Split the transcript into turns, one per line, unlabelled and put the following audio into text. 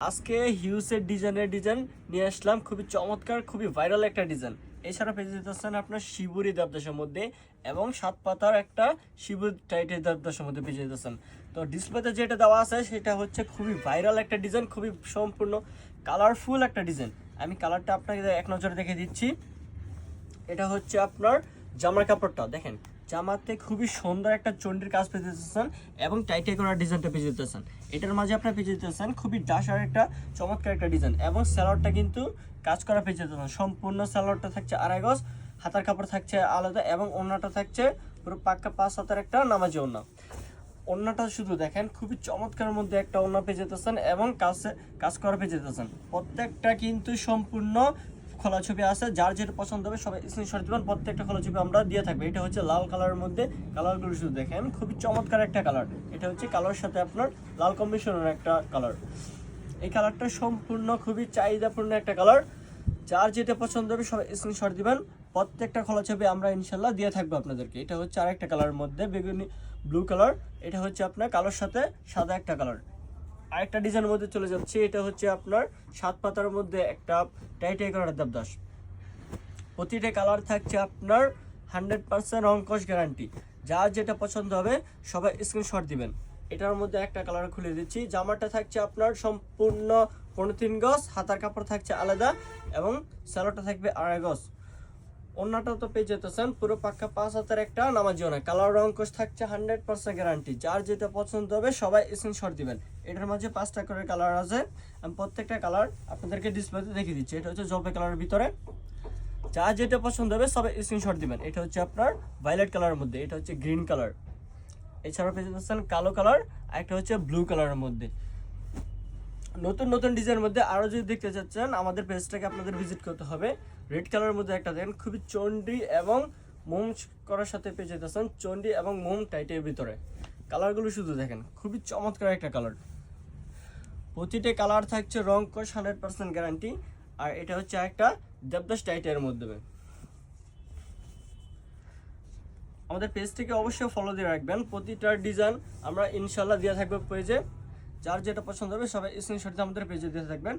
আজকে হিউজের ডিজাইন নিয়ে আসলাম, খুবই চমৎকার, খুবই ভাইরাল একটা ডিজাইন। এছাড়া পেয়ে যেতেছেন আপনার শিবুরি দেবদাসের মধ্যে এবং 7 পাতার একটা শিবুর টাইটের দেবদাসের মধ্যে পেয়ে যেতেছেন। তো ডিসপ্লেতে যেটা দেওয়া আছে সেটা হচ্ছে খুবই ভাইরাল একটা ডিজাইন, খুবই সম্পূর্ণ কালারফুল একটা ডিজাইন। আমি কালারটা আপনাকে এক নজরে দেখে দিচ্ছি। এটা হচ্ছে আপনার জামার কাপড়টা দেখেন, জামাতে খুবই সুন্দর একটা চন্ডির কাজ পেয়ে যেতেছেন এবং টাইটে করা ডিজাইনটা পেয়ে যেতেছেন। এটার মাঝে আপনার পেয়ে যেতেছেন খুবই ডাসার একটা চমৎকার একটা ডিজাইন এবং স্যালোয়ারটা কিন্তু কাজ করা পেয়ে যেতেছেন। সম্পূর্ণ স্যালোয়ারটা থাকছে আড়াই গজ, হাতার কাপড় থাকছে আলাদা এবং ওড়নাটা থাকছে পুরো পাক্কা 5 হাতের একটা নামাজি ওড়না। ওড়নাটা শুধু দেখেন, খুবই চমৎকার মধ্যে একটা ওড়না পেয়ে যেতেছেন এবং কাজ করা পেয়ে যেতেছেন। প্রত্যেকটা কিন্তু সম্পূর্ণ খোলা ছবি আছে, যার যেটা পছন্দ হবে সবাই স্ক্রিনশট দিবেন। প্রত্যেকটা খোলা ছবি আমরা দিয়ে থাকবো। এটা হচ্ছে লাল কালারের মধ্যে, কালারগুলো শুধু দেখেন, খুবই চমৎকার একটা কালার। এটা হচ্ছে কালারের সাথে আপনার লাল কম্বিনেশনের একটা কালার। এই কালারটা সম্পূর্ণ খুবই চাহিদাপূর্ণ একটা কালার, যার যেটা পছন্দ হবে সবাই স্ক্রিনশট দিবেন। প্রত্যেকটা খোলা ছবি আমরা ইনশাল্লাহ দিয়ে থাকবো আপনাদেরকে। এটা হচ্ছে আরেকটা কালারের মধ্যে বেগুনি ব্লু কালার। এটা হচ্ছে আপনার কালোর সাথে সাদা একটা কালার। আরেকটা ডিজাইনের মধ্যে চলে যাচ্ছে, এটা হচ্ছে আপনার 7 পাতার মধ্যে একটা টাইটাই কালার দেবদাস। প্রতিটা কালার থাকছে আপনার 100% রংকশ গ্যারান্টি। যার যেটা পছন্দ হবে সবাই স্ক্রিনশট দিবেন। এটার মধ্যে একটা কালার খুলে দিচ্ছি। জামাটা থাকছে আপনার সম্পূর্ণ 15 গজ, হাতার কাপড় থাকছে আলাদা এবং স্যালোটা থাকবে আড়াই গজ। ওড়নাটা তো পেয়ে যেতেছেন পুরো পাক্কা 5 হাতের একটা নামাজি ওড়না। কালার রংকশ থাকছে 100% গ্যারান্টি। যার যেটা পছন্দ হবে সবাই স্ক্রিনশট দিবেন। এটার মাঝে 5টা করে কালার আছে, আমি প্রত্যেকটা কালার আপনাদেরকে ডিসপ্লেতে দেখিয়ে দিচ্ছি। এটা হচ্ছে জলপাই কালারের ভিতরে, যার যেটা পছন্দ হবে সবাই স্ক্রিনশট দিবেন। এটা হচ্ছে আপনার ভায়োলেট কালারের মধ্যে, এটা হচ্ছে গ্রিন কালার, এছাড়াও পেয়ে যাচ্ছেন কালো কালার, আর একটা হচ্ছে ব্লু কালারের মধ্যে। নতুন নতুন ডিজাইনের মধ্যে আরও যদি দেখতে চাচ্ছেন আমাদের পেজটাকে আপনাদের ভিজিট করতে হবে। রেড কালারের মধ্যে একটা দেখেন, খুবই চন্ডি এবং মোম করার সাথে পেয়ে যেতেছেন, চন্ডি এবং মোম টাইটের ভিতরে। কালারগুলো শুধু দেখেন, খুবই চমৎকার একটা কালার। প্রতিটা কালার থাকছে রং কোশ 100% গ্যারান্টি। আর এটা হচ্ছে একটা দেবদাস টাইটের মধ্যে। আমাদের পেজ থেকে অবশ্যই ফলো দিয়ে রাখবেন। প্রতিটা ডিজাইন আমরা ইনশাল্লাহ দিয়ে থাকবো পেজে। যার যেটা পছন্দ হবে সবাই স্ক্রিনশট দিয়ে আমাদের পেজে দিয়ে থাকবেন।